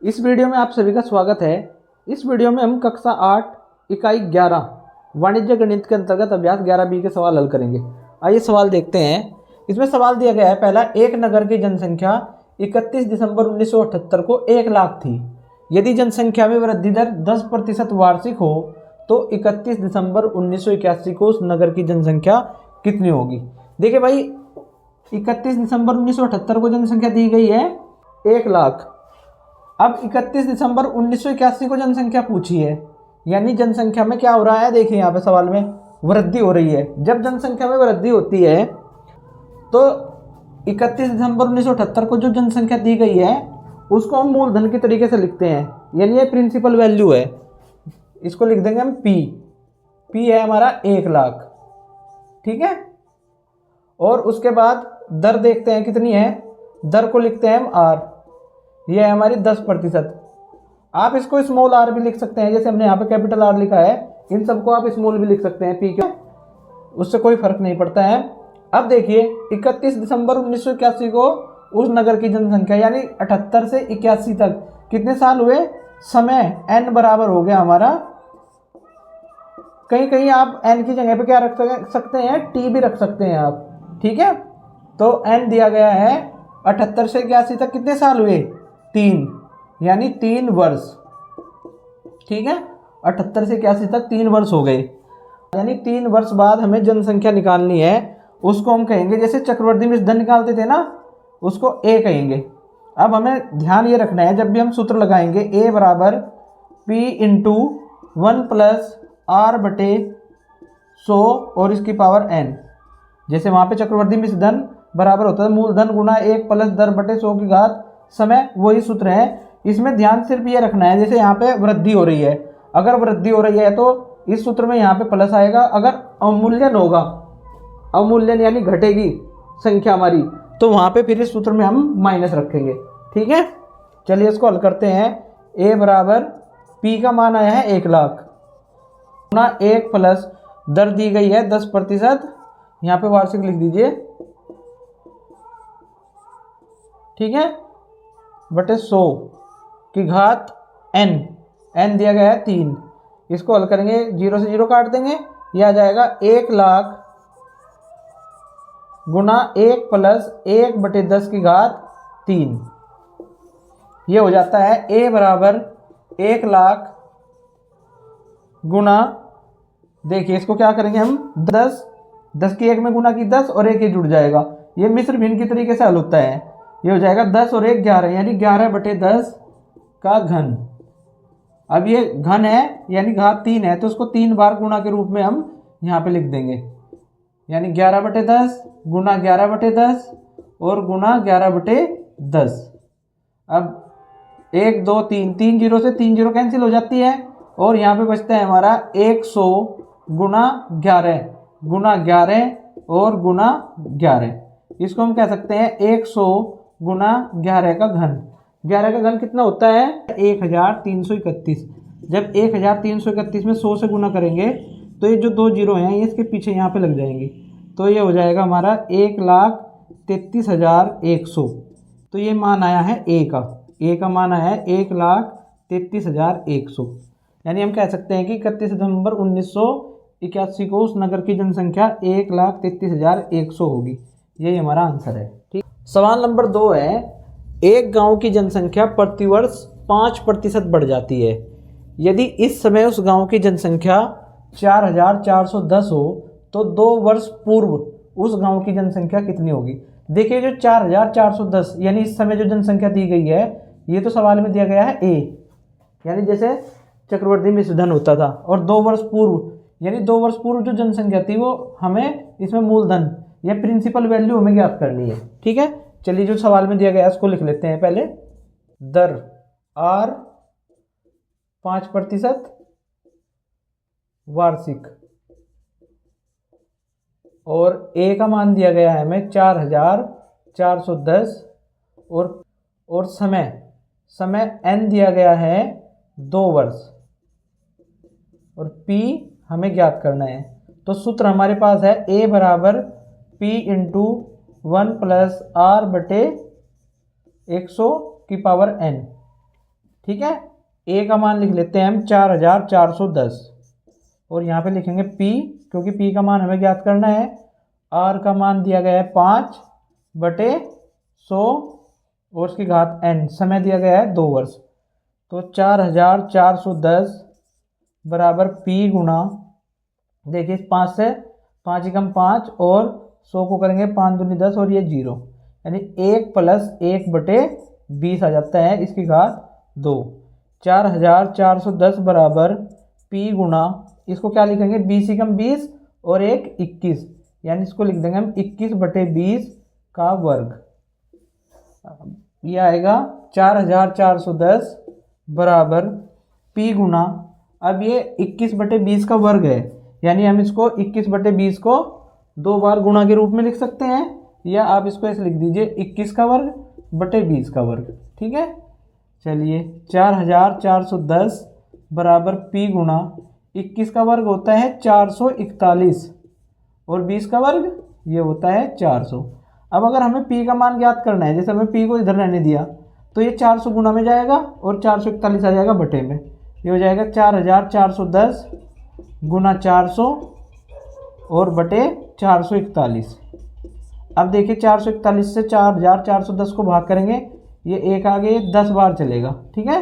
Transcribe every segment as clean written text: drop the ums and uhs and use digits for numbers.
इस वीडियो में आप सभी का स्वागत है। इस वीडियो में हम कक्षा 8 इकाई 11 वाणिज्य गणित के अंतर्गत अभ्यास 11B के सवाल हल करेंगे। आइए सवाल देखते हैं। इसमें सवाल दिया गया है, पहला, एक नगर की जनसंख्या 31 दिसंबर 1978 को 1 लाख थी। यदि जनसंख्या में वृद्धि दर 10% वार्षिक हो तो 31 दिसंबर 1981 को उस नगर की जनसंख्या कितनी होगी। देखिए भाई, 31 दिसंबर 1978 को जनसंख्या दी गई है 1 लाख। अब 31 दिसंबर 1981 को जनसंख्या पूछी है, यानी जनसंख्या में क्या हो रहा है। देखिए यहाँ पे सवाल में वृद्धि हो रही है। जब जनसंख्या में वृद्धि होती है तो 31 दिसंबर 1978 को जो जनसंख्या दी गई है उसको हम मूलधन के तरीके से लिखते हैं, यानी ये प्रिंसिपल वैल्यू है। इसको लिख देंगे हम पी है हमारा 1 लाख, ठीक है। और उसके बाद दर देखते हैं कितनी है, दर को लिखते हैं हम आर, यह है हमारी 10%। आप इसको स्मॉल आर भी लिख सकते हैं, जैसे हमने यहाँ पे कैपिटल आर लिखा है, इन सबको आप स्मॉल भी लिख सकते हैं, पी के, उससे कोई फर्क नहीं पड़ता है। अब देखिए 31 दिसंबर 1981 को उस नगर की जनसंख्या, यानी 78 से 81 तक कितने साल हुए, समय n बराबर हो गया हमारा। कहीं कहीं आप n की जगह पे क्या रख सकते हैं, t भी रख सकते हैं आप, ठीक है। तो n दिया गया है 78 से 81 तक कितने साल हुए, 3, यानी 3 वर्ष, ठीक है। 78 से 81 तक 3 वर्ष हो गए, यानी 3 वर्ष बाद हमें जनसंख्या निकालनी है। उसको हम कहेंगे, जैसे चक्रवर्ती मिश्रधन निकालते थे ना, उसको a कहेंगे। अब हमें ध्यान ये रखना है, जब भी हम सूत्र लगाएंगे a बराबर p इंटू 1 प्लस r बटे 100 और इसकी पावर n। जैसे वहाँ पे चक्रवर्ती मिश्रधन बराबर होता है मूलधन गुणा 1 प्लस दर बटे 100 की घात समय, वही सूत्र है। इसमें ध्यान सिर्फ ये रखना है, जैसे यहाँ पे वृद्धि हो रही है, अगर वृद्धि हो रही है तो इस सूत्र में यहाँ पे प्लस आएगा। अगर अवमूल्यन होगा, अवमूल्यन यानी घटेगी संख्या हमारी, तो वहाँ पे फिर इस सूत्र में हम माइनस रखेंगे, ठीक है। चलिए इसको हल करते हैं। a बराबर p का मान आया है 1 लाख गुना 1 प्लस दर दी गई है 10%, यहाँ पे वार्षिक लिख दीजिए, ठीक है, बटे 100 की घात n दिया गया है 3। इसको हल करेंगे, 0 से 0 काट देंगे, यह आ जाएगा 1 लाख गुना 1 प्लस 1 बटे 10 की घात 3। ये हो जाता है a बराबर 1 लाख गुना, देखिए इसको क्या करेंगे हम, 10 की 1 में गुना की 10 और 1 ही जुड़ जाएगा। ये मिश्र भिन्न की तरीके से हल होता है। ये हो जाएगा 10 और 1 11, यानी 11 बटे 10 का घन। अब ये घन है यानी घात 3 है, तो उसको 3 बार गुणा के रूप में हम यहाँ पे लिख देंगे, यानी 11 बटे 10 गुना 11 बटे 10 और गुना 11 बटे 10। अब 1 2 3, 3 जीरो से 3 जीरो कैंसिल हो जाती है और यहाँ पे बचता है हमारा 100 गुना 11 और गुना 11। इसको हम कह सकते हैं 100 गुना 11 का घन। 11 का घन कितना होता है, 1331। जब 1331 में 100 से गुना करेंगे तो ये जो 2 जीरो हैं ये इसके पीछे यहाँ पे लग जाएंगे, तो ये हो जाएगा हमारा 1,33,100। तो ये मान आया है a का मान आया है 1,33,100। यानी हम कह सकते हैं कि 31 दिसंबर 1981 को उस नगर की जनसंख्या 1,33,100 होगी। यही हमारा आंसर है, ठीक। सवाल नंबर 2 है, एक गांव की जनसंख्या प्रतिवर्ष 5% बढ़ जाती है। यदि इस समय उस गांव की जनसंख्या 4,410 हो तो 2 वर्ष पूर्व उस गांव की जनसंख्या कितनी होगी। देखिए जो 4,410 यानी इस समय जो जनसंख्या दी गई है, ये तो सवाल में दिया गया है a, यानी जैसे चक्रवर्ती मिश्रधन होता था, और 2 वर्ष पूर्व यानी 2 वर्ष पूर्व जो जनसंख्या थी वो हमें इसमें मूलधन या प्रिंसिपल वैल्यू हमें ज्ञात करनी है, ठीक है। चलिए जो सवाल में दिया गया है उसको लिख लेते हैं पहले। दर r 5% वार्षिक और a का मान दिया गया है हमें 4,410 और समय n दिया गया है 2 वर्ष और p हमें ज्ञात करना है। तो सूत्र हमारे पास है a बराबर p इंटू 1 प्लस r बटे 100 की पावर n। ठीक है। ए का मान लिख लेते हैं हम 4410 और यहाँ पे लिखेंगे पी, क्योंकि पी का मान हमें ज्ञात करना है। आर का मान दिया गया है 5/100 और उसकी घात n, समय दिया गया है 2 वर्ष। तो 4410 बराबर पी गुणा, देखिए 5 से 5 एकम 5 और 100 को करेंगे 5 दूनी 10 और ये 0, यानी 1 + 1/20 आ जाता है, इसकी घात 2। 4410 बराबर पी गुणा, इसको क्या लिखेंगे 20 एकम 20 और 1 21, यानी इसको लिख देंगे हम 21/20 का वर्ग। ये आएगा 4410 बराबर पी गुणा, अब ये 21/20 का वर्ग है, यानी हम इसको 21/20 को 2 बार गुणा के रूप में लिख सकते हैं, या आप इसको ऐसे लिख दीजिए 21 का वर्ग बटे 20 का वर्ग। ठीक है, चलिए 4410 बराबर पी गुणा 21 का वर्ग होता है 441 और 20 का वर्ग ये होता है 400। अब अगर हमें पी का मान ज्ञात करना है, जैसे हमें पी को इधर रहने दिया तो ये 400 गुणा में जाएगा और 441 आ जाएगा बटे में, ये हो जाएगा 4410 गुणा 400 और बटे 441। अब देखिए 441 से 4410 को भाग करेंगे, ये एक आगे 10 बार चलेगा। ठीक है,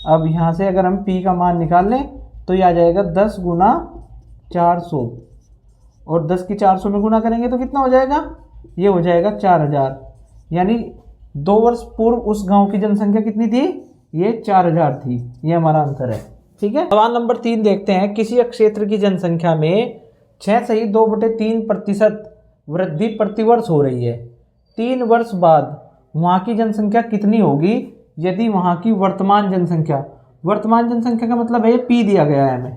अब यहाँ से अगर हम पी का मान निकाल लें तो ये आ जाएगा 10 गुणा 400 और 10 की 400 में गुणा करेंगे तो कितना हो जाएगा, ये हो जाएगा 4000, यानी 2 वर्ष पूर्व उस गांव की जनसंख्या कितनी थी, ये 4000 थी। ये हमारा आंसर है। ठीक है, सवाल नंबर 3 देखते हैं। किसी क्षेत्र की जनसंख्या में 6.2/3% वृद्धि प्रतिवर्ष हो रही है। 3 वर्ष बाद वहाँ की जनसंख्या कितनी होगी यदि वहाँ की वर्तमान जनसंख्या का मतलब है पी दिया गया है हमें।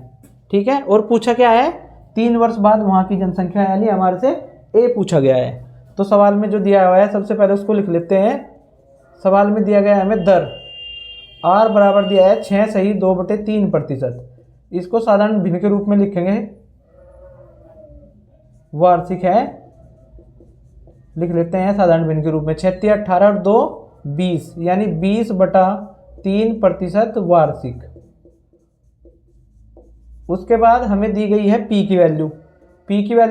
ठीक है, और पूछा क्या है, 3 वर्ष बाद वहाँ की जनसंख्या, यानी हमारे से ए पूछा गया है। तो सवाल में जो दिया हुआ है सबसे पहले उसको लिख लेते हैं। सवाल में दिया गया है हमें दर, आर बराबर दिया है 6.2/3%। इसको साधारण भिन्न के रूप में लिखेंगे, वार्षिक है, लिख लेते हैं साधारण भिन्न के रूप में 6 × 18 और 2 20, यानी 20/3% वार्षिक। उसके बाद हमें दी गई है पी की वैल्यू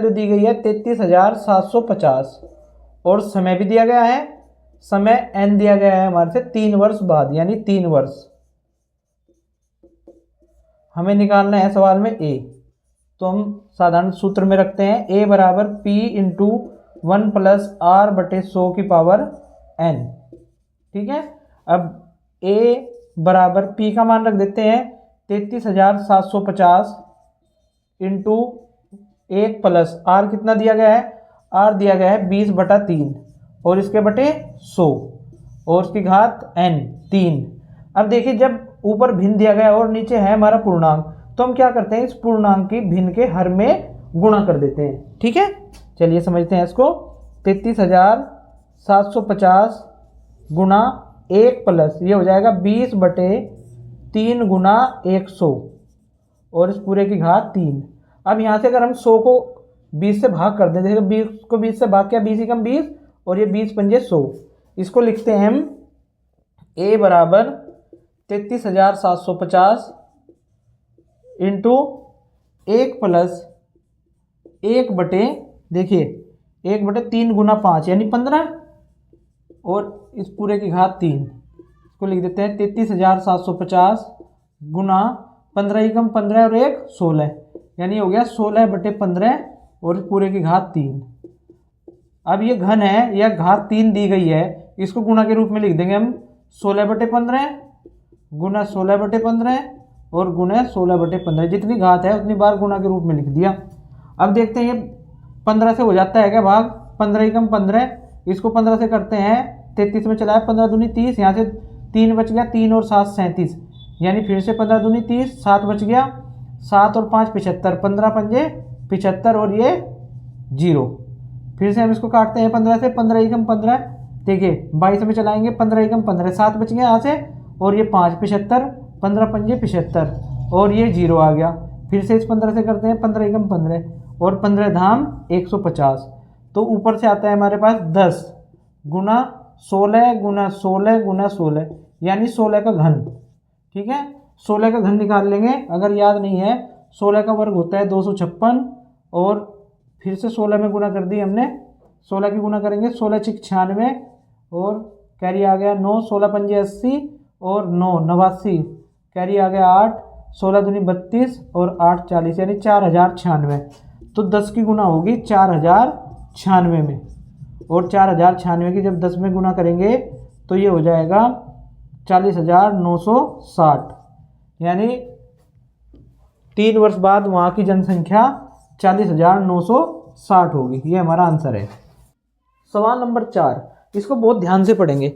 दी गई है 33,750 और समय भी दिया गया है, समय n दिया गया है हमारे से 3 वर्ष बाद, यानी 3 वर्ष। हमें निकालना है सवाल में a, तो हम साधारण सूत्र में रखते हैं a बराबर p × 1 + r/100⁴n। ठीक है, अब a बराबर p का मान रख देते हैं 33,750 इंटू 1 + r कितना दिया गया है, r दिया गया है 20/3 और इसके बटे 100 और उसकी घात n 3। अब देखिए जब ऊपर भिन्न दिया गया और नीचे है हमारा पूर्णांक, तो हम क्या करते हैं, इस पूर्णांक की भिन्न के हर में गुणा कर देते हैं। ठीक है, चलिए समझते हैं इसको। 33,750 गुणा 1 + ये हो जाएगा 20/3 गुणा 100 और इस पूरे की घात 3। अब यहाँ से अगर हम 100 को 20 से भाग कर दें, देखिए 20 को 20 से भाग किया, 20 एकम 20 और ये 20 पंजे 100, इसको लिखते हैं हम a बराबर 33,750 इंटू 1 + 1/3 गुणा 5 यानी 15 और इस पूरे की घात 3, इसको लिख देते हैं 33,750 गुणा 15 एकम 15 और 1 16, यानी हो गया 16/15 और इस पूरे की घात 3। अब ये घन है, यह घात 3 दी गई है, इसको गुणा के रूप में लिख देंगे हम 16/15 गुणा 16/15 और गुणा 16/15, जितनी घात है उतनी बार गुणा के रूप में लिख दिया। अब देखते हैं ये 15 से हो जाता है क्या भाग, 15 एकम 15, इसको 15 से करते हैं 33 में चला है, 15 दूनी 30, यहाँ से 3 बच गया, 3 और 7 37, यानी फिर से 15 दूनी 30, 7 बच गया, 7 और 5 75, 15 पंजे 75 और ये 0। फिर से हम इसको काटते हैं 15 से, 15 एकम 15, देखिए 22 में चलाएंगे, 15 एकम 15, 7 बच गया यहाँ से और ये 5 75, 15 पंजे 75 और ये 0 आ गया। फिर से इस 15 से करते हैं 15 एकम 15 और 15 धाम 150, तो ऊपर से आता है हमारे पास 10 गुणा 16 गुणा 16 गुणा 16, यानी 16 का घन। ठीक है। 16 का घन निकाल लेंगे, अगर याद नहीं है 16 का वर्ग होता है 256, और फिर से 16 में गुना कर दी हमने, 16 की गुना करेंगे, 16 छिक 96, और कैरी आ गया 9, 16 पंजे 80 और 9 89, कैरी आ गया 8, 16 दूनी 32 और 8 40, यानी 4096। तो 10 की गुना होगी 4096 में, और 4096 की जब 10 में गुना करेंगे तो ये हो जाएगा 40,960, यानी 3 वर्ष बाद वहाँ की जनसंख्या 40,960 होगी। ये हमारा आंसर है। सवाल नंबर 4, इसको बहुत ध्यान से पढ़ेंगे।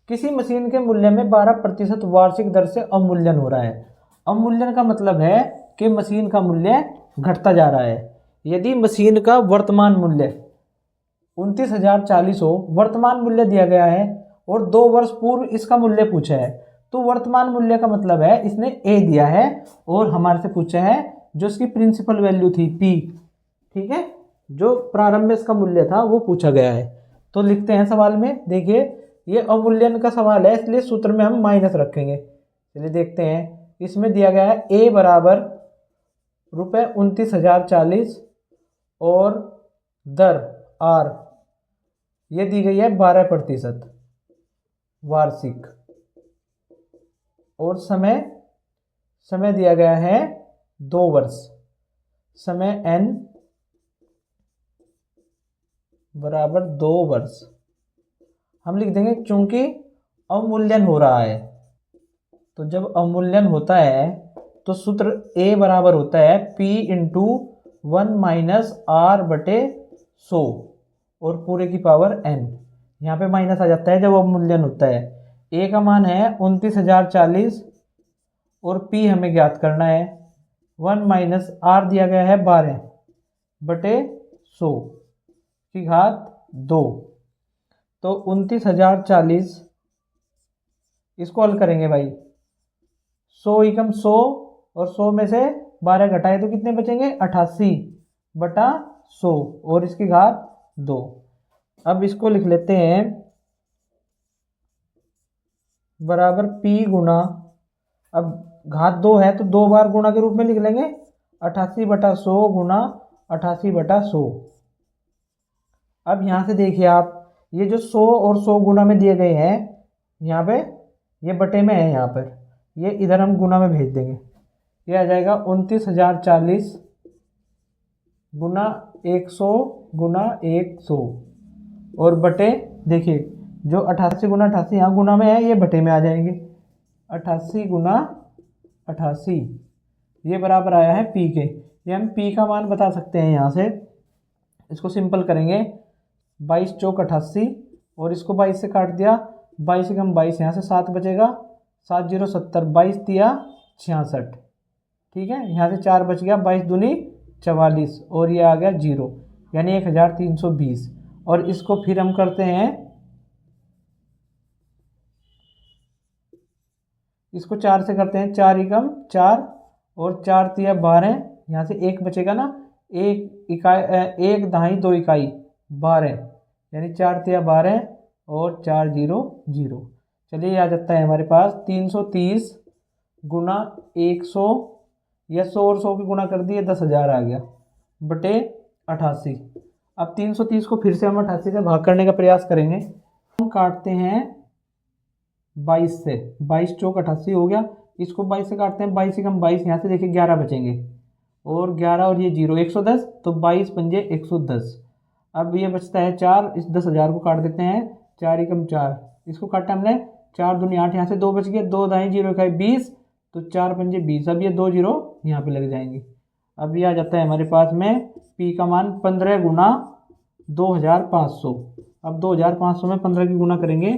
किसी मशीन के मूल्य में 12% वार्षिक दर से अवमूल्यन हो रहा है। अवमूल्यन का मतलब है कि मशीन का मूल्य घटता जा रहा है। यदि मशीन का वर्तमान मूल्य 29,040 हो, वर्तमान मूल्य दिया गया है, और 2 वर्ष पूर्व इसका मूल्य पूछा है, तो वर्तमान मूल्य का मतलब है इसने ए दिया है और हमारे से पूछा है जो इसकी प्रिंसिपल वैल्यू थी पी, ठीक है, जो प्रारंभ में इसका मूल्य था वो पूछा गया है। तो लिखते हैं सवाल में, देखिए ये अवमूल्यन का सवाल है इसलिए सूत्र में हम माइनस रखेंगे। चलिए देखते हैं, इसमें दिया गया है ए बराबर रुपये 29,040 और दर आर ये दी गई है 12% वार्षिक, और समय दिया गया है 2 वर्ष, समय n बराबर 2 वर्ष। हम लिख देंगे चूंकि अवमूल्यन हो रहा है, तो जब अवमूल्यन होता है तो सूत्र A बराबर होता है P इंटू 1 माइनस R बटे 100 और पूरे की पावर n, यहाँ पे माइनस आ जाता है जब अवमूल्यन होता है। A का मान है 29,040 और P हमें ज्ञात करना है, 1 माइनस R दिया गया है 12 बटे 100 की घात 2, तो 29,040 इसको हल करेंगे भाई, 100 एकम 100 और 100 में से 12 घटाए तो कितने बचेंगे 88 बटा 100 और इसकी घात 2। अब इसको लिख लेते हैं बराबर P गुना, अब घात 2 है तो 2 बार गुणा के रूप में लिख लेंगे, 88 बटा 100 गुना 88 बटा 100। अब यहाँ से देखिए आप, ये जो 100 और 100 गुना में दिए गए हैं, यहाँ पे ये बटे में है, यहाँ पर ये इधर हम गुना में भेज देंगे, ये आ जाएगा 29,040 गुना 100 गुना 100 और बटे, देखिए जो 88 गुना 88 यहाँ गुना में है ये बटे में आ जाएंगे, 88 गुना 88 ये बराबर आया है P के। ये हम P का मान बता सकते हैं, यहाँ से इसको सिंपल करेंगे, 22 चौक 88 और इसको 22 से काट दिया, 22 कम 22 यहाँ से 7 बचेगा, 7 0 70, 22 दिया 66, ठीक है, यहाँ से 4 बच गया, 22 दूनी 44 और ये आ गया 0, यानी 1320। और इसको फिर हम करते हैं, इसको 4 से करते हैं, 4 एकम 4 और 4 तिया 12, यहाँ से 1 बचेगा ना, 1 इकाई 1 दहाई 2 इकाई 12, यानी 4 तिया 12 और 4 0 0। चलिए आ जाता है हमारे पास 330 गुना 100, या 100 और 100 की गुना कर दिए 10,000 आ गया बटे 88। अब 330 को फिर से हम 88 से भाग करने का प्रयास करेंगे, हम काटते हैं 22 से, 22 चौक 88 हो गया, इसको 22 से काटते हैं, 22 कम 22 यहाँ से देखिए 11 बचेंगे और 11 और ये 0 110, तो 22 पंजे 110। अब ये बचता है 4, इस 10,000 को काट देते हैं, 4 एकम 4, इसको काटा हमने, 4 दूनी 8, यहाँ से 2 बच गए, 2 दाई 0 इकाई 20, तो 4 पंजे 20, अब ये 2 0 यहाँ पे लग जाएंगे। अब ये आ जाता है हमारे पास में P का मान 15 गुना 2500। अब 2500 में 15 की गुना करेंगे,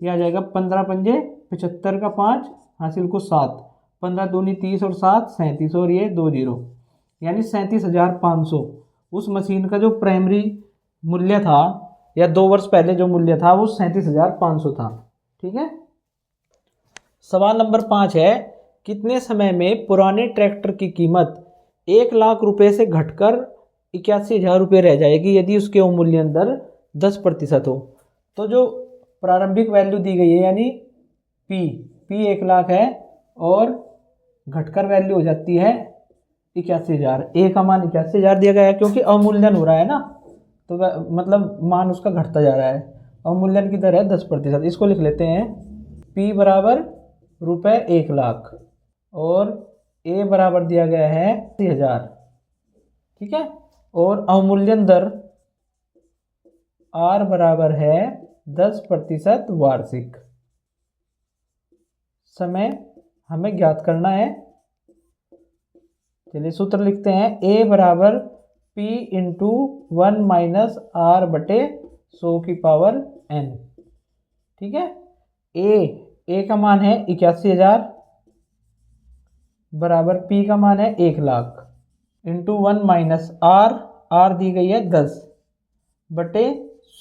ये आ जाएगा 15 पंजे 75 का 5 हासिल को 7, 15 दूनी 30 और 7 37 और ये 2 0, यानी 37,500 उस मशीन का जो प्राइमरी मूल्य था, या 2 वर्ष पहले जो मूल्य था वो 37,500 था, ठीक है। सवाल नंबर 5 है, कितने समय में पुराने ट्रैक्टर की कीमत 1 लाख रुपए से घटकर 81,000 रुपये रह जाएगी यदि उसके अवमूल्यन दर 10% हो। तो जो प्रारंभिक वैल्यू दी गई है यानी P 1 लाख है और घटकर वैल्यू हो जाती है 81,000। ए का मान 81,000 दिया गया है क्योंकि अवमूल्यन हो रहा है ना, तो मतलब मान उसका घटता जा रहा है। अवमूल्यन की दर है 10%। इसको लिख लेते हैं P बराबर रुपये 1,00,000 और ए बराबर दिया गया है 80,000। ठीक है, और अवमूल्यन दर R बराबर है 10% वार्षिक। समय हमें ज्ञात करना है। चलिए सूत्र लिखते हैं, A बराबर P इंटू 1 माइनस R बटे 100 की पावर N। ठीक है, ए का मान है 81,000 बराबर P का मान है 1,00,000 इंटू 1 माइनस R दी गई है 10 बटे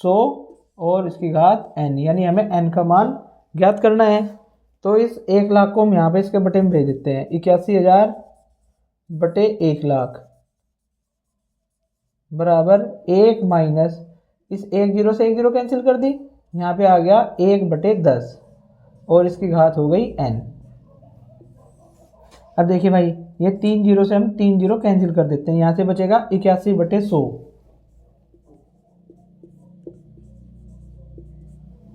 100 और इसकी घात N, यानी हमें N का मान ज्ञात करना है। तो इस 1,00,000 को हम यहाँ पे इसके बटे में भेज देते हैं, 81,000 बटे 1,00,000 बराबर 1 माइनस इस 1 0 से 1 0 कैंसिल कर दी, यहाँ पे आ गया 1/10 और इसकी घात हो गई N। अब देखिए भाई, ये 3 0 से हम 3 0 कैंसिल कर देते हैं, यहाँ से बचेगा 81/100।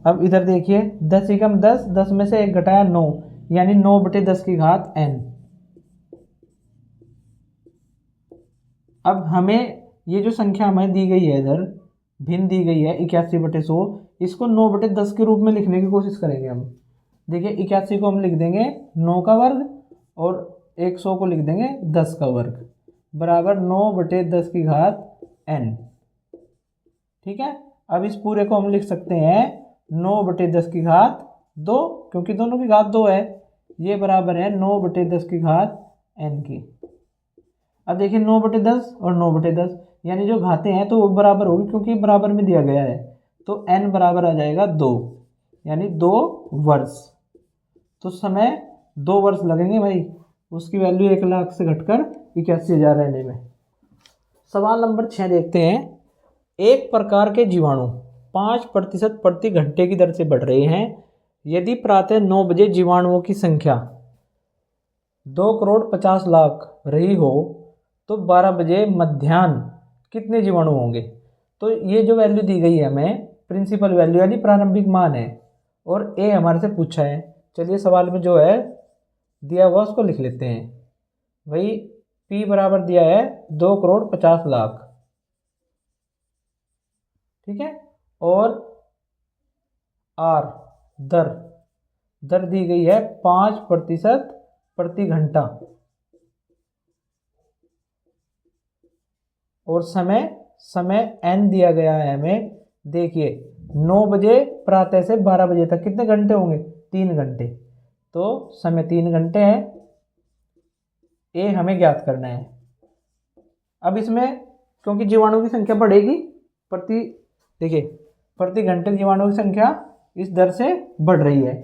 अब इधर देखिए 10 एकम 10, 10 में से 1 घटाया 9, यानी 9/10 की घात N। अब हमें ये जो संख्या हमें दी गई है इधर भिन्न दी गई है 81/100, इसको 9/10 के रूप में लिखने की कोशिश करेंगे हम। देखिए 81 को हम लिख देंगे 9 का वर्ग और 100 को लिख देंगे 10 का वर्ग बराबर 9/10 की घात N। ठीक है, अब इस पूरे को हम लिख सकते हैं 9/10 की घात 2, क्योंकि दोनों की घात 2 है, ये बराबर है 9/10 की घात N की। अब देखिए 9/10 और 9/10 यानी जो घातें हैं तो वो बराबर होगी, क्योंकि बराबर में दिया गया है, तो N बराबर आ जाएगा 2, यानी 2 वर्ष। तो समय 2 वर्ष लगेंगे भाई, उसकी वैल्यू 1,00,000 से घटकर 81,000 रहने में। सवाल नंबर 6 देखते हैं। एक प्रकार के जीवाणु 5% प्रति घंटे की दर से बढ़ रहे हैं। यदि प्रातः 9 बजे जीवाणुओं की संख्या 2,50,00,000 रही हो तो 12 बजे मध्याह्न कितने जीवाणु होंगे। तो ये जो वैल्यू दी गई है हमें प्रिंसिपल वैल्यू यानी प्रारंभिक मान है, और ए हमारे से पूछा है। चलिए सवाल में जो है दिया हुआ उसको लिख लेते हैं। भाई P बराबर दिया है 2,50,00,000। ठीक है, और R दर दी गई है 5% प्रति घंटा, और समय N दिया गया है हमें। देखिए 9 बजे प्रातः से 12 बजे तक कितने घंटे होंगे, 3 घंटे, तो समय 3 घंटे है। ए हमें ज्ञात करना है। अब इसमें क्योंकि जीवाणु की संख्या बढ़ेगी प्रति घंटे जीवाणु की संख्या इस दर से बढ़ रही है,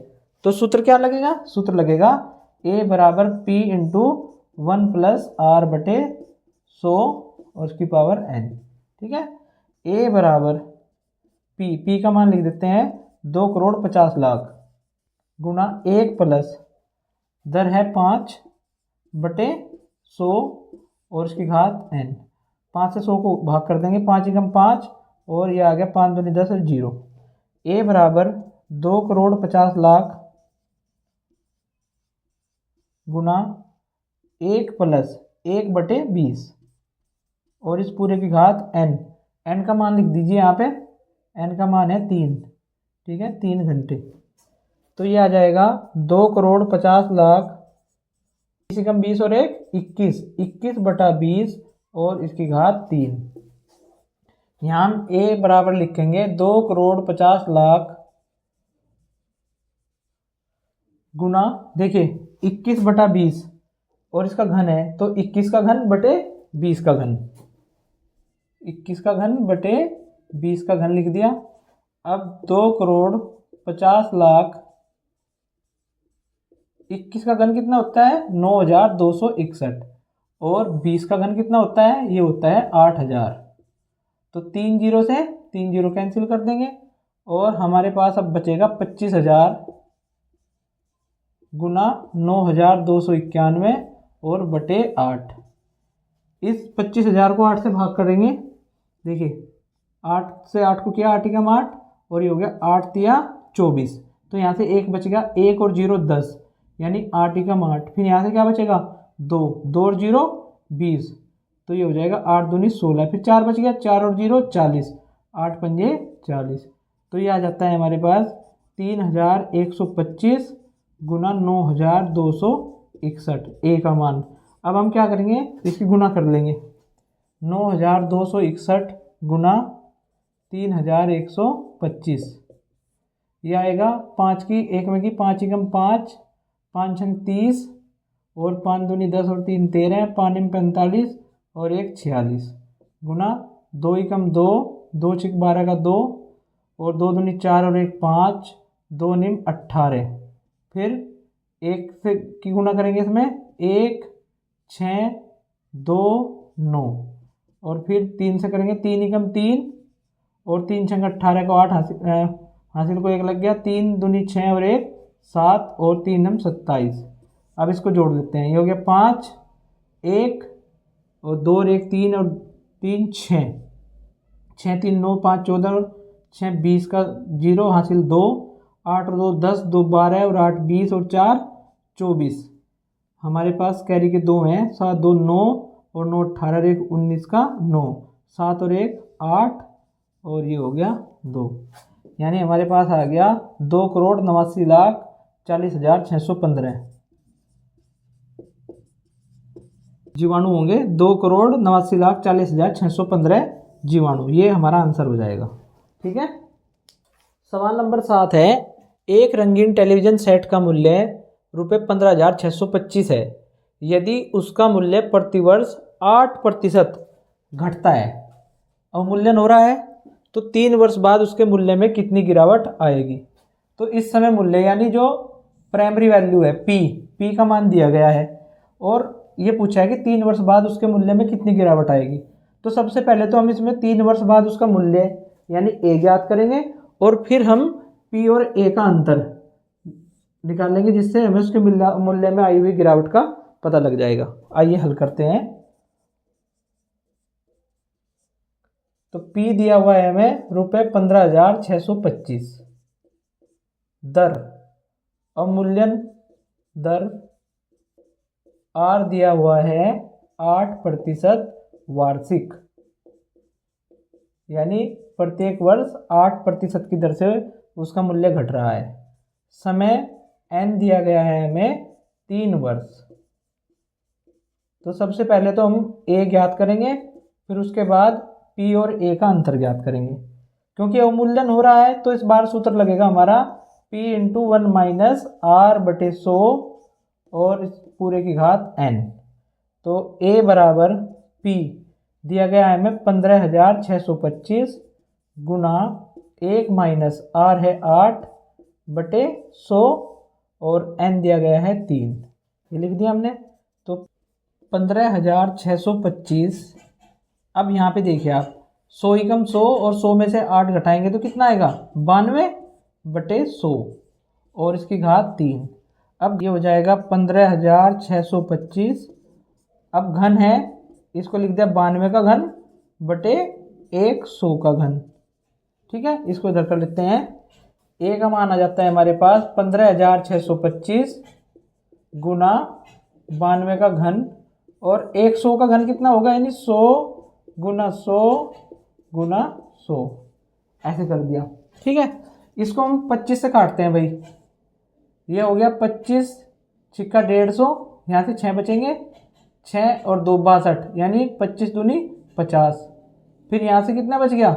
तो सूत्र क्या लगेगा, सूत्र लगेगा A बराबर P इंटू 1 प्लस R बटे 100 और उसकी पावर N। ठीक है, A बराबर P का मान लिख देते हैं 2,50,00,000 गुना 1 प्लस दर है 5/100 और उसकी घात N। 5 से 100 को भाग कर देंगे, 5 एकम 5 और ये आ गया 5 दूनी 10 और 0। A बराबर 2,50,00,000 गुना 1 प्लस 1/20 और इस पूरे की घात N का मान लिख दीजिए यहाँ पे, N का मान है 3। ठीक है, 3 घंटे, तो ये आ जाएगा 2,50,00,000 20 कम 20 और 1 21/20 और इसकी घात 3। यहाँ हम A बराबर लिखेंगे 2,50,00,000 गुना, देखिए 21/20 और इसका घन है तो 21 का घन बटे 20 का घन, 21 का घन बटे 20 का घन लिख दिया। अब 2,50,00,000 21 का घन कितना होता है 9,261 और 20 का घन कितना होता है, ये होता है 8,000। तो 3 0 से 3 0 कैंसिल कर देंगे और हमारे पास अब बचेगा 25,000 गुना 9291 और बटे 8। इस 25,000 को 8 से भाग करेंगे। देखिए 8 से 8 को किया, 8 एकम 8 और ये हो गया 8 तिया 24। तो यहाँ से 1 बच गया, 1 और 0 10, यानी 8 एकम 8। फिर यहाँ से क्या बचेगा 2, 2 और 0 20, तो ये हो जाएगा 8 दूनी 16। फिर 4 बच गया, 4 और 0 40, 8 पंजे 40। तो ये आ जाता है हमारे पास 3125 गुना 9261 ए का मान। अब हम क्या करेंगे, इसकी गुना कर लेंगे। 9261 गुना 3125, ये आएगा 5 की 1 में की 5 एकम 5, 5 छंग 30 और 5 दूनी 10 और 3 13, 5 निम 45 और 1 46 गुना 2 एकम 2, 2 छिक 12 का 2 और 2 दूनी 4 और 1 5, 2 निम 18। फिर 1 से की गुना करेंगे इसमें, 1 6 2 9 और फिर 3 से करेंगे, 3 एकम 3 और 3 छंग 18 को 8 हासिल को 1 लग गया, 3 दूनी 6 और 1 7 और 3 नम 27। अब इसको जोड़ लेते हैं, ये हो गया 5 1 और 2 और 1 3 और 3 6, 6 3 9 5 14 और 6 20 का 0 हासिल 2, 8 और 2 10, 2 12 और 8 20 और 4 24। हमारे पास कैरी के 2 हैं, 7 2 9 और 9 18 और 1 19 का 9, 7 और 1 8 और ये हो गया 2। यानी हमारे पास आ गया 2,89,40,615 जीवाणु होंगे। 2,89,40,615 जीवाणु, ये हमारा आंसर हो जाएगा। ठीक है। सवाल नंबर 7 है, एक रंगीन टेलीविज़न सेट का मूल्य ₹15,625 है। यदि उसका मूल्य प्रतिवर्ष 8% घटता है, अवमूल्यन हो रहा है, तो 3 वर्ष बाद उसके मूल्य में कितनी गिरावट आएगी। तो इस समय मूल्य यानी जो प्राइमरी वैल्यू है पी का मान दिया गया है और ये पूछा है कि 3 वर्ष बाद उसके मूल्य में कितनी गिरावट आएगी। तो सबसे पहले तो हम इसमें 3 वर्ष बाद उसका मूल्य यानी ए ज्ञात करेंगे और फिर हम पी और ए का अंतर निकालेंगे, जिससे हमें उसके मूल्य में आई हुई गिरावट का पता लग जाएगा। आइए हल करते हैं। तो P दिया हुआ है हमें ₹15,625, दर अवमूल्यन दर R दिया हुआ है 8% वार्षिक, यानी प्रत्येक वर्ष 8% की दर से उसका मूल्य घट रहा है। समय N दिया गया है हमें 3 वर्ष। तो सबसे पहले तो हम A ज्ञात करेंगे, फिर उसके बाद P और A का अंतर ज्ञात करेंगे। क्योंकि अवमूल्यन हो रहा है तो इस बार सूत्र लगेगा हमारा P × 1 - R/100 और इस पूरे की घात N। तो A बराबर P दिया गया है हमें 15,625 गुना 1 - R है 8/100 और N दिया गया है 3, ये लिख दिया हमने। तो 15,625। अब यहाँ पे देखिए आप 100 एकम 100 और 100 में से 8 घटाएंगे तो कितना आएगा 92/100 और इसकी घात 3। अब ये हो जाएगा 15,625। अब घन है, इसको लिख दिया 92 का घन बटे 100 का घन। ठीक है, इसको इधर कर लेते हैं। ए का मान आ जाता है हमारे पास 15,625 गुना 92 का घन और 100 का घन कितना होगा, यानी 100 गुना 100 गुना 100, ऐसे कर दिया। ठीक है, इसको हम 25 से काटते हैं भाई। ये हो गया 25 छिक्का 150, यहाँ से 6 बचेंगे, 6 और 2 62, यानी 25 दूनी 50। फिर यहाँ से कितना बच गया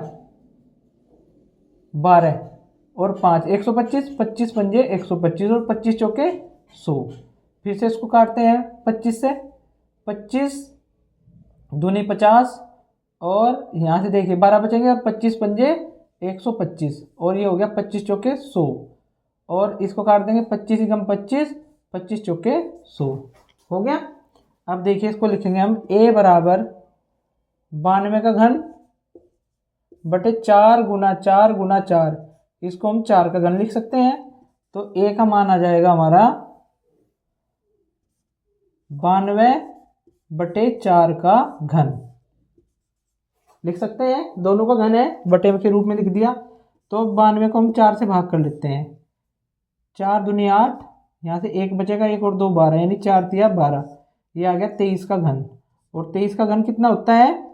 12 और 5 125, 25 पंजे 125 और 25 चौके 100। फिर से इसको काटते हैं 25 से, 25 दूनी 50 और यहाँ से देखिए 12 बचेंगे और 25 पंजे 125 और ये हो गया 25 चौके 100 और इसको काट देंगे 25 एकम 25, 25 चौके 100 हो गया। अब देखिए इसको लिखेंगे हम A बराबर 92 का घन बटे 4 गुना 4 गुना 4, इसको हम 4 का घन लिख सकते हैं। तो A का मान आ जाएगा हमारा 92/4 का घन लिख सकते हैं, दोनों का घन है, बटे के रूप में लिख दिया। तो 92 को हम 4 से भाग कर लेते हैं, 4 दूनी 8, यहाँ से 1 बचेगा, 1 और 2 12, यानी 4 तिया 12, ये आ गया 23 का घन। और 23 का घन कितना होता है?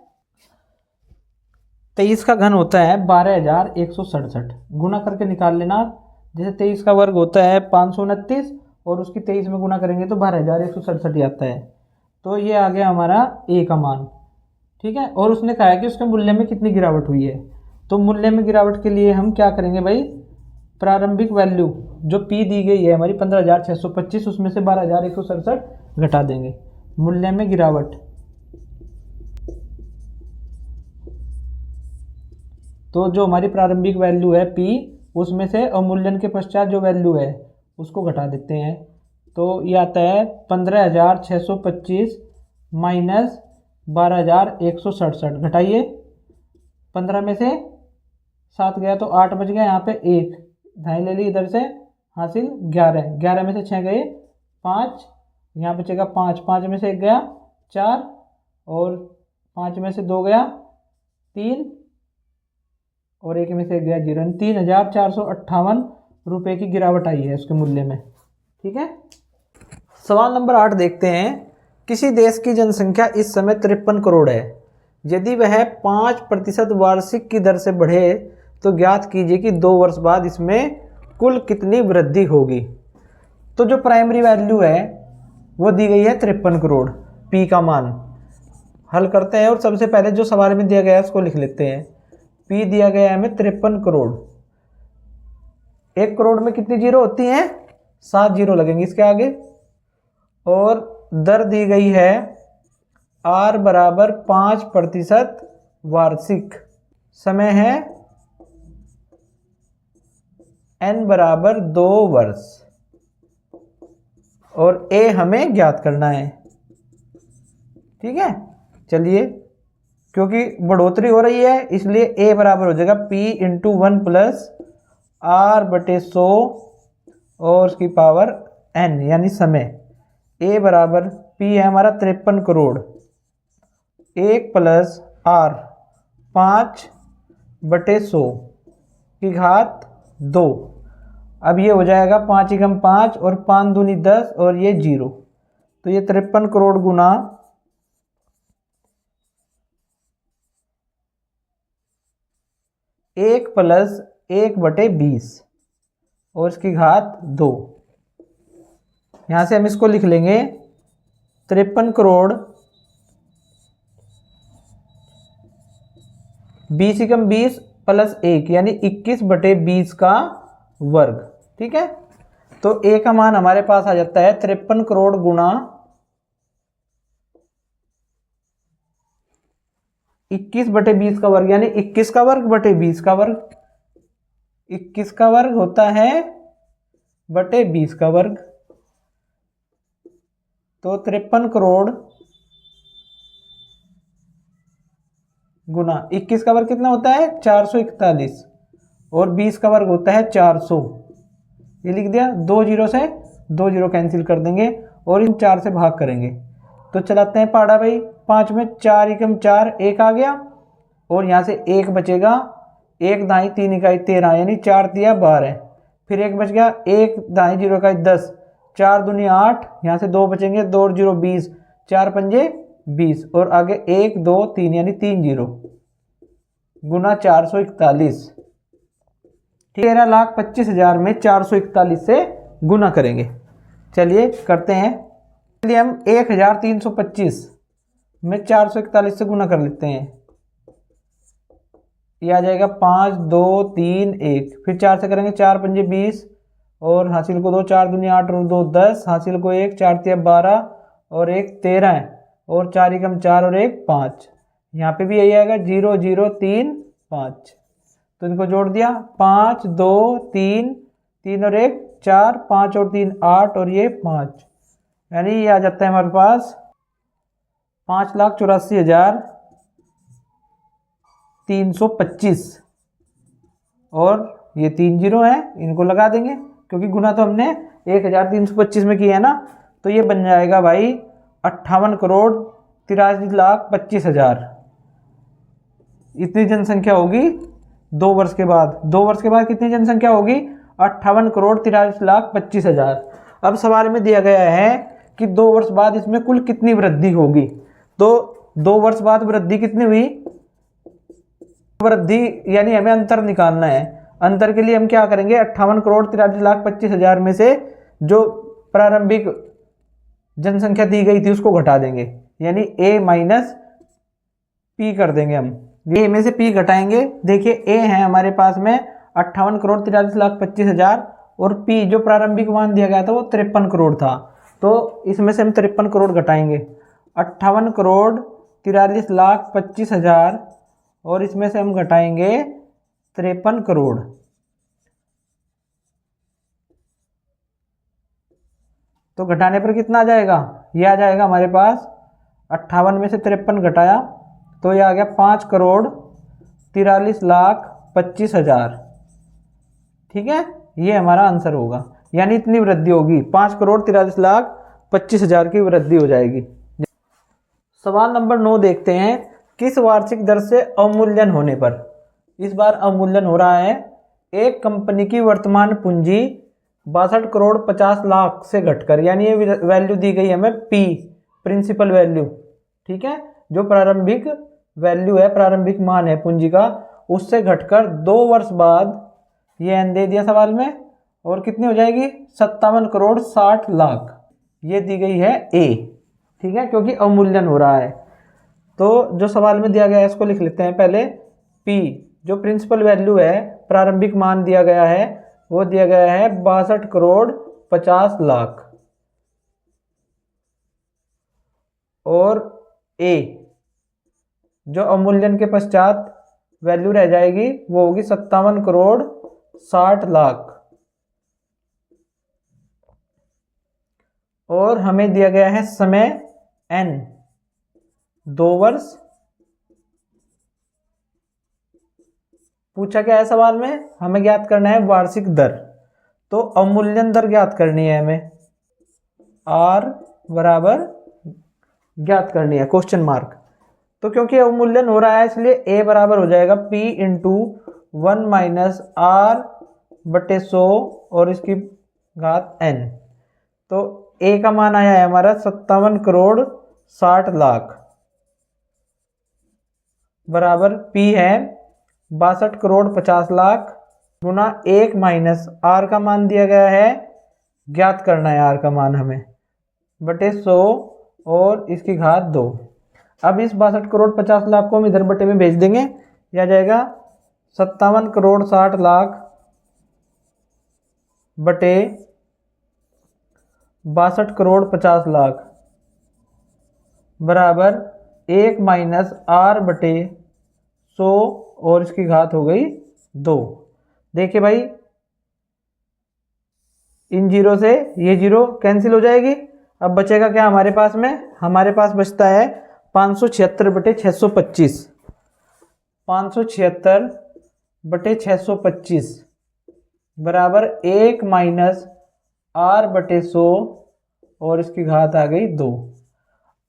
23 का घन होता है 12,167। गुना करके निकाल लेना। जैसे 23 का वर्ग होता है 529 और उसकी 23 में गुना करेंगे तो 12,167 ही आता है। तो ये आ गया हमारा ए का मान, ठीक है। और उसने कहा है कि उसके मूल्य में कितनी गिरावट हुई है। तो मूल्य में गिरावट के लिए हम क्या करेंगे भाई, प्रारंभिक वैल्यू जो पी दी गई है हमारी 15,625, उसमें से 12,167 घटा देंगे। मूल्य में गिरावट, तो जो हमारी प्रारंभिक वैल्यू है पी, उसमें से अवमूल्यन के पश्चात जो वैल्यू है उसको घटा देते हैं। तो ये आता है 15,625 माइनस 12,167। घटाइए, 15 में से 7 गया तो 8 बच गया, यहाँ पे 1 ढाई ले ली, इधर से हासिल 11, 11 में से 6 गए 5, यहाँ बचेगा 5, 5 में से 1 गया 4 और 5 में से 2 गया 3 और 1 में से 1 गया 0, 3,458 रुपये की गिरावट आई है उसके मूल्य में, ठीक है। सवाल नंबर 8 देखते हैं। किसी देश की जनसंख्या इस समय 53 करोड़ है। यदि वह 5% वार्षिक की दर से बढ़े तो ज्ञात कीजिए कि 2 वर्ष बाद इसमें कुल कितनी वृद्धि होगी। तो जो प्राइमरी वैल्यू है वो दी गई है 53 करोड़, पी का मान हल करते हैं। और सबसे पहले जो सवाल में दिया गया है उसको लिख लेते हैं। पी दिया गया है हमें 53 करोड़। 1 करोड़ में कितनी जीरो होती हैं? 7 जीरो लगेंगे इसके आगे। और दर दी गई है R बराबर 5% वार्षिक। समय है N बराबर 2 वर्ष। और A हमें ज्ञात करना है, ठीक है। चलिए, क्योंकि बढ़ोतरी हो रही है इसलिए A बराबर हो जाएगा P इंटू 1 प्लस R/100 और उसकी पावर N यानी समय। A बराबर P है हमारा 53 करोड़, 1 प्लस R 5/100 की घात 2। अब ये हो जाएगा 5 एकम 5 और 5 दूनी 10 और ये 0। तो ये 53 करोड़ गुना 1 प्लस 1/20 और इसकी घात 2। यहाँ से हम इसको लिख लेंगे 53 करोड़ 20 एकम 20 प्लस 1 यानी 21/20 का वर्ग, ठीक है। तो ए का मान हमारे पास आ जाता है 53 करोड़ गुना 21/20 का वर्ग यानी 21 का वर्ग बटे 20 का वर्ग। 21 का वर्ग होता है बटे 20 का वर्ग। तो 53 करोड़ गुना 21 का वर्ग कितना होता है? 441 और 20 का वर्ग होता है 400। ये लिख दिया। 2 जीरो से 2 जीरो कैंसिल कर देंगे और इन 4 से भाग करेंगे। तो चलाते हैं पाड़ा भाई। 5 में 4 एकम 4 1 आ गया और यहाँ से 1 बचेगा। 1 दाई 3 इकाई 13 यानी 4 तिया 12। फिर 1 बच गया। 1 दाई 0 इकाई 10, 4 दूनी 8, यहाँ से 2 बचेंगे, 2 और 0 20, 4 पंजे 20 और आगे 1 2 3 यानी 3 जीरो गुना 441। 13,25,000 में 441 से गुना करेंगे। चलिए करते हैं। चलिए हम 1,325 में 441 से गुना कर लेते हैं। ये आ जाएगा 5 2 3 1। फिर 4 से करेंगे, 4 पंजे 20 और हासिल को 2, 4 दूनी 8 और 2 10, हासिल को 1, 4 तिया 12 और 1 13 है और 4 एकम 4 और 1 5। यहाँ पे भी यही आएगा 0 0 3 5। तो इनको जोड़ दिया। 5 2 3 3 और 1 4, 5 और 3 8 और ये 5, यानी ये आ जाता है हमारे पास 5,84,325 और ये 3 जीरो है, इनको लगा देंगे क्योंकि गुना तो हमने 1,325 में किया है ना। तो ये बन जाएगा भाई 58,83,25,000 इतनी जनसंख्या होगी 2 वर्ष के बाद। 2 वर्ष के बाद कितनी जनसंख्या होगी? 58,83,25,000। अब सवाल में दिया गया है कि 2 वर्ष बाद इसमें कुल कितनी वृद्धि होगी। तो 2 वर्ष बाद वृद्धि कितनी हुई? वृद्धि यानी हमें अंतर निकालना है। अंतर के लिए हम क्या करेंगे? 58,83,25,000 में से जो प्रारंभिक जनसंख्या दी गई थी उसको घटा देंगे, यानी a माइनस पी कर देंगे। हम a में से p घटाएंगे। देखिए a है हमारे पास में 58,43,25,000 और p जो प्रारंभिक मान दिया गया था वो 53 करोड़ था। तो इसमें से हम 53 करोड़ घटाएंगे। 58,43,25,000 और इसमें से हम घटाएंगे 53 करोड़। तो घटाने पर कितना आ जाएगा? ये आ जाएगा हमारे पास 58 में से 53 घटाया तो ये आ गया 5,43,25,000। ठीक है, ये हमारा आंसर होगा, यानी इतनी वृद्धि होगी, 5,43,25,000 की वृद्धि हो जाएगी। सवाल नंबर 9 देखते हैं। किस वार्षिक दर से अवमूल्यन होने पर? इस बार अवमूल्यन हो रहा है। एक कंपनी की वर्तमान पूंजी 62,50,00,000 से घटकर, यानी ये वैल्यू दी गई हमें पी, प्रिंसिपल वैल्यू। ठीक है, जो प्रारंभिक वैल्यू है, प्रारंभिक मान है पूंजी का, उससे घटकर 2 वर्ष बाद ये एन दे दिया सवाल में, और कितनी हो जाएगी? 57,60,00,000 ये दी गई है ए। ठीक है, क्योंकि अवमूल्यन हो रहा है। तो जो सवाल में दिया गया है इसको लिख लेते हैं पहले। पी जो प्रिंसिपल वैल्यू है, प्रारंभिक मान दिया गया है, वो दिया गया है 62,50,00,000 और ए जो अवमूल्यन के पश्चात वैल्यू रह जाएगी वो होगी 57,60,00,000 और हमें दिया गया है समय n 2 वर्ष। पूछा क्या है सवाल में? हमें ज्ञात करना है वार्षिक दर। तो अवमूल्यन दर ज्ञात करनी है हमें, r बराबर ज्ञात करनी है क्वेश्चन मार्क। तो क्योंकि अवमूल्यन हो रहा है इसलिए a बराबर हो जाएगा p इंटू 1 माइनस r बटे 100 और इसकी घात n। तो a का मान आया है हमारा 57,60,00,000 बराबर p है 62,50,00,000 गुना 1 माइनस r का मान दिया गया है, ज्ञात करना है r का मान हमें, बटे 100 और इसकी घात 2। अब इस 62,50,00,000 को हम इधर बटे में भेज देंगे, यह आ जाएगा 57,60,00,000 बटे 62,50,00,000 बराबर 1 माइनस r बटे 100 और इसकी घात हो गई 2। देखिए भाई, इन जीरो से ये जीरो कैंसिल हो जाएगी। अब बचेगा क्या हमारे पास में? हमारे पास बचता है 576 बटे 625। 576 बटे 625 बराबर 1 माइनस r बटे 100 और इसकी घात आ गई 2।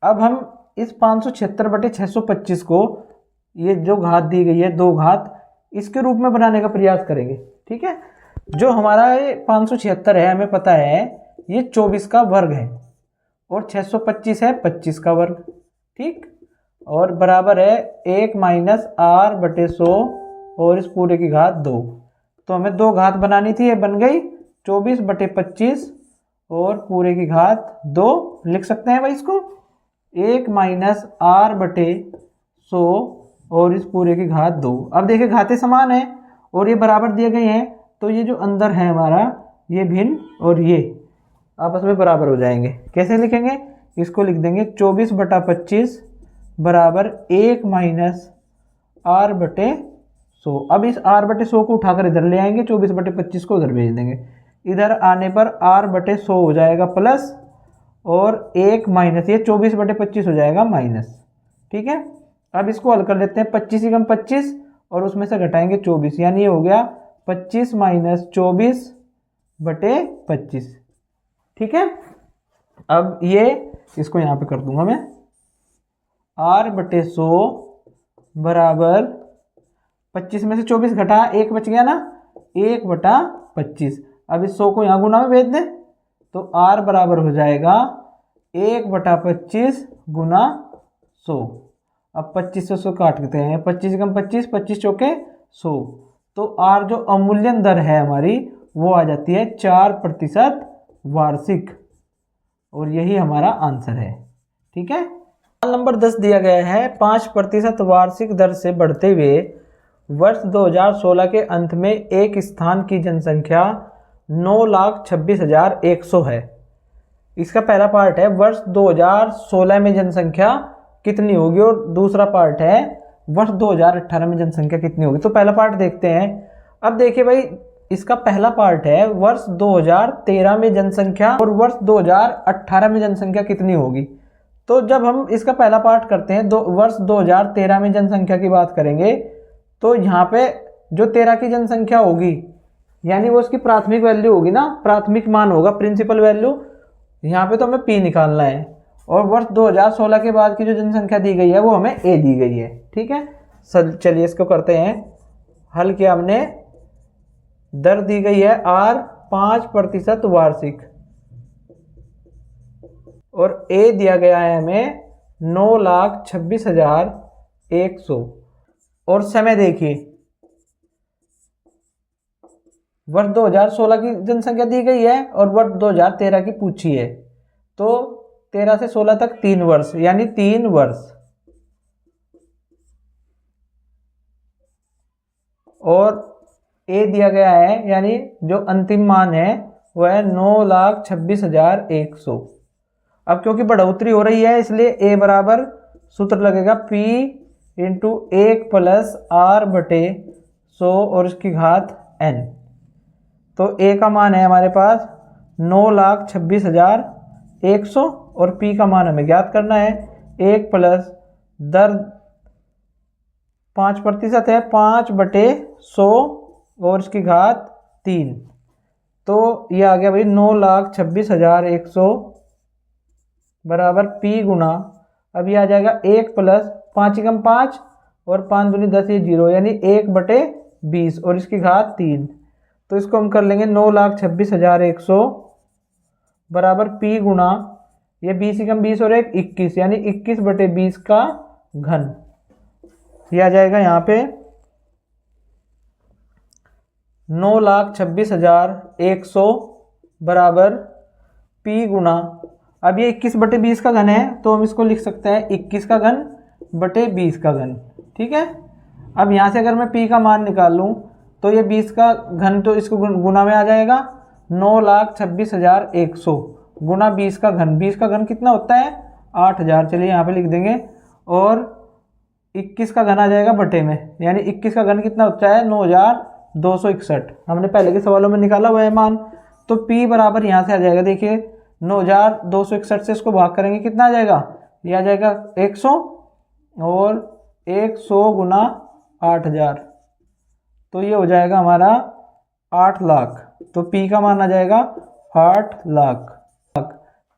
अब हम इस 576 बटे 625 को, ये जो घात दी गई है 2 घात, इसके रूप में बनाने का प्रयास करेंगे। ठीक है, जो हमारा ये 576 है हमें पता है ये 24 का वर्ग है और 625 है 25 का वर्ग। ठीक, और बराबर है 1 माइनस r बटे 100 और इस पूरे की घात 2। तो हमें 2 घात बनानी थी, ये बन गई 24 बटे 25 और पूरे की घात 2। लिख सकते हैं भाई इसको 1 माइनस r बटे 100 और इस पूरे की घात 2। अब देखिए घातें समान है और ये बराबर दिए गए हैं, तो ये जो अंदर है हमारा ये भिन्न और ये आपस में बराबर हो जाएंगे। कैसे लिखेंगे? इसको लिख देंगे 24 बटा 25 बराबर 1 माइनस r बटे 100। अब इस r बटे 100 को उठाकर इधर ले आएंगे, 24 बटे 25 को उधर भेज देंगे। इधर आने पर r बटे 100 हो जाएगा प्लस और 1 माइनस, ये 24 बटे 25 हो जाएगा माइनस। ठीक है, अब इसको हल कर लेते हैं। 25 ही कम 25 और उसमें से घटाएंगे 24, यानी ये हो गया 25 माइनस 24 बटे 25। ठीक है, अब ये इसको यहाँ पे कर दूंगा मैं, r/100 बराबर 25 में से 24 घटा 1 बच गया ना, 1/25। अब इस 100 को यहाँ गुना में भेज दें तो r बराबर हो जाएगा 1/25 गुना 100। अब 25 से 100 काट देते हैं, 25 कम 25, 25 चौके 100। तो r जो अवमूल्यन दर है हमारी वो आ जाती है 4% वार्षिक, और यही हमारा आंसर है। ठीक है। सवाल नंबर 10 दिया गया है 5% वार्षिक दर से बढ़ते हुए वर्ष 2016 के अंत में एक स्थान की जनसंख्या 9,26,100 है। इसका पहला पार्ट है वर्ष 2016 में जनसंख्या कितनी होगी, और दूसरा पार्ट है वर्ष 2018 में जनसंख्या कितनी होगी। तो पहला पार्ट देखते हैं। अब देखिए भाई, इसका पहला पार्ट है वर्ष 2013 में जनसंख्या और वर्ष 2018 में जनसंख्या कितनी होगी। तो जब हम इसका पहला पार्ट करते हैं, वर्ष 2013 में जनसंख्या की बात करेंगे, तो यहाँ पे जो 13 की जनसंख्या होगी यानी वो उसकी प्राथमिक वैल्यू होगी ना, प्राथमिक मान होगा, प्रिंसिपल वैल्यू। यहाँ पे तो हमें P निकालना है, और वर्ष 2016 के बाद की जो जनसंख्या दी गई है वो हमें A दी गई है। ठीक है, चलिए इसको करते हैं। हल किया हमने, दर दी गई है R 5% वार्षिक, और A दिया गया है हमें 9,26,100। और समय देखिए, वर्ष 2016 की जनसंख्या दी गई है और वर्ष 2013 की पूछी है। तो 13 से 16 तक 3 वर्ष, यानी 3 वर्ष। और A दिया गया है, यानी जो अंतिम मान है वह है 9,26,100। अब क्योंकि बढ़ोतरी हो रही है इसलिए A बराबर सूत्र लगेगा P इंटू 1 प्लस R/100 और इसकी घात N। तो A का मान है हमारे पास 9,26,100 और P का मान हमें ज्ञात करना है। 1 प्लस दर 5% है, 5/100 और इसकी घात 3। तो ये आ गया भाई 9,26,100 बराबर P गुना, अब ये आ जाएगा 1 प्लस 5 एकम 5 और 5 दूनी 10, ये 0, यानी 1/20 और इसकी घात 3। तो इसको हम कर लेंगे 9,26,100 बराबर P गुना, ये 20 एकम 20 और 1 21, यानी 21/20 का घन। ये आ जाएगा यहाँ पे 9,26,100 बराबर P गुना, अब ये 21/20 का घन है तो हम इसको लिख सकते हैं 21 का घन बटे 20 का घन। ठीक है। अब यहाँ से अगर मैं P का मान निकाल लूँ तो ये 20 का घन, तो इसको गुना में आ जाएगा 9,26,100 गुना 20 का घन। 20 का घन कितना होता है 8,000, चलिए यहाँ पे लिख देंगे। और 21 का घन आ जाएगा बटे में, यानी 21 का घन कितना होता है 9,261। हमने पहले के सवालों में निकाला वह मान। तो P बराबर यहाँ से आ जाएगा, देखिए 9,261 से इसको भाग करेंगे कितना आ जाएगा, ये आ जाएगा 100 और 100 गुना 8,000, तो ये हो जाएगा हमारा 8 लाख। तो P का मान आ जाएगा 8 लाख।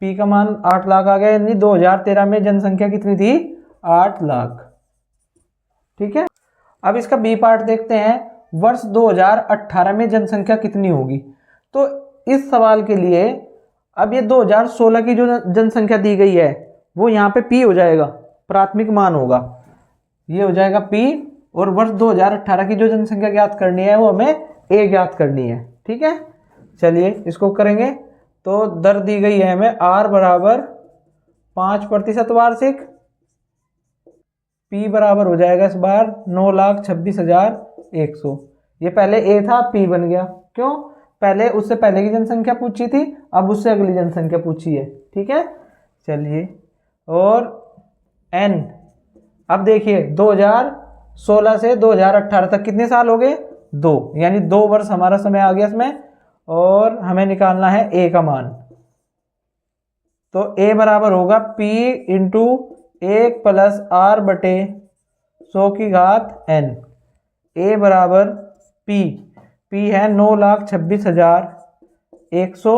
P का मान 8 लाख आ गया, यानी 2013 में जनसंख्या कितनी थी 8 लाख। ठीक है। अब इसका B पार्ट देखते हैं, वर्ष 2018 में जनसंख्या कितनी होगी। तो इस सवाल के लिए अब ये 2016 की जो जनसंख्या दी गई है वो यहाँ पे P हो जाएगा, प्राथमिक मान होगा, ये हो जाएगा P। और वर्ष 2018 की जो जनसंख्या ज्ञात करनी है वो हमें A ज्ञात करनी है। ठीक है, चलिए इसको करेंगे। तो दर दी गई है हमें R बराबर 5% वार्षिक, P बराबर हो जाएगा इस बार 9,26,100। ये पहले A था, P बन गया, क्यों, पहले उससे पहले की जनसंख्या पूछी थी, अब उससे अगली जनसंख्या पूछी है। ठीक है, चलिए। और N, अब देखिए 2016 से 2018 तक कितने साल हो गए 2, यानी 2 वर्ष हमारा समय आ गया इसमें। और हमें निकालना है A का मान। तो A बराबर होगा P इंटू 1 प्लस R/100 की घात N। A बराबर P है 9,26,100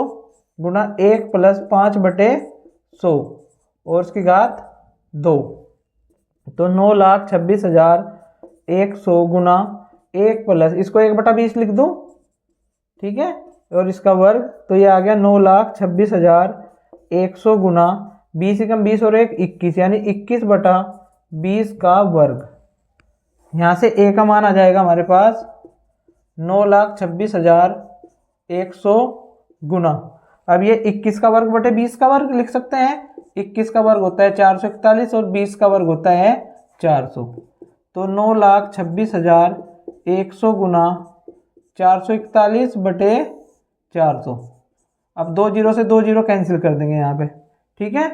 गुना 1 प्लस 5/20 100 और इसकी घात 2। तो 9,26,100 गुना 1 प्लस इसको 1/20 लिख दूं, ठीक है, और इसका वर्ग। तो ये आ गया 9,26,100 गुना 20 एकम 20 और 1 21 यानी 21/20 का वर्ग। यहाँ से ए का मान आ जाएगा हमारे पास 9,26,100 गुना। अब ये 21 का वर्ग बटे 20 का वर्ग लिख सकते हैं। 21 का वर्ग होता है 441 और 20 का वर्ग होता है 400। तो 9,26,100 गुना 441 बटे 400। अब 2 जीरो से 2 जीरो कैंसिल कर देंगे यहाँ पे, ठीक है।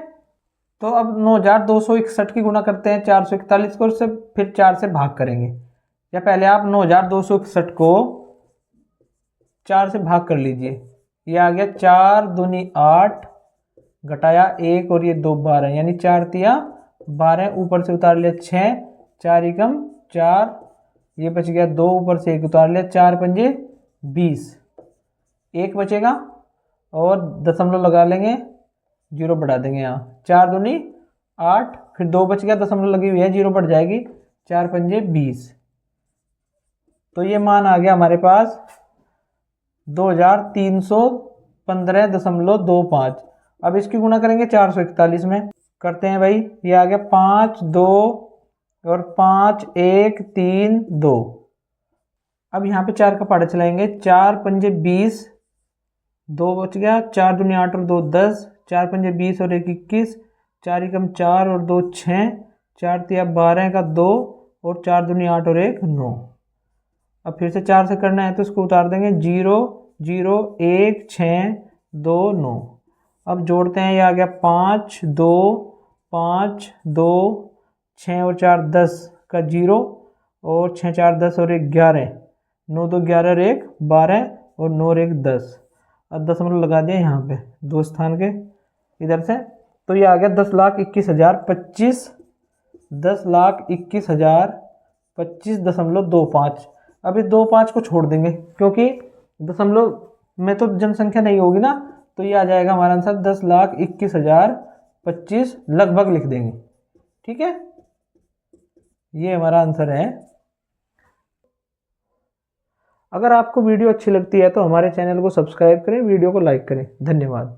तो अब 9,261 की गुना करते हैं 441 को, उससे फिर 4 से भाग करेंगे। या पहले आप 9,261 को 4 से भाग कर लीजिए। ये आ गया 4 दूनी 8 घटाया 1 और ये 2 12 यानी 4 तिया 12। ऊपर से उतार लिया 6, 4 एकम 4, ये बच गया 2, ऊपर से 1 उतार लिया 4 पंजे 20, 1 बचेगा और दशमलव लगा लेंगे, 0 बढ़ा देंगे यहाँ। 4 दूनी 8, फिर 2 बच गया, दशमलव लगी हुई है 0 बढ़ जाएगी, 4 पंजे 20। तो ये मान आ गया हमारे पास 2,315.25। अब इसकी गुणा करेंगे 441 में, करते हैं भाई। ये आ गया 5 2 और 5 1 3 2। अब यहाँ पे 4 का पहाड़ा चलाएंगे, 4 पंजे 20, 2 बच गया, 4 दूनी 8 और 2 10, 4 पंजे 20 और 1 21, 4 एकम 4 और 2 6, 4 तिया 12 का 2 और 4 दूनी 8 और 1 9। अब फिर से 4 से करना है तो इसको उतार देंगे, 0 0 1 6 2 9। अब जोड़ते हैं, ये आ गया 5 2 5 2 6 और 4 10 का 0 और 6 4 10 और 1 11, 9 2 11 और 1 12 और 9 और 1 10। अब दशमलव लगा दिया यहाँ पे 2 स्थान के इधर से। तो ये आ गया 10,21,025, 10,21,025.25। अब इस 25 को छोड़ देंगे क्योंकि दशमलव में तो जनसंख्या नहीं होगी ना, तो ये आ जाएगा हमारा आंसर 10,21,025 लगभग लिख देंगे, ठीक है। ये हमारा आंसर है। अगर आपको वीडियो अच्छी लगती है तो हमारे चैनल को सब्सक्राइब करें, वीडियो को लाइक करें। धन्यवाद।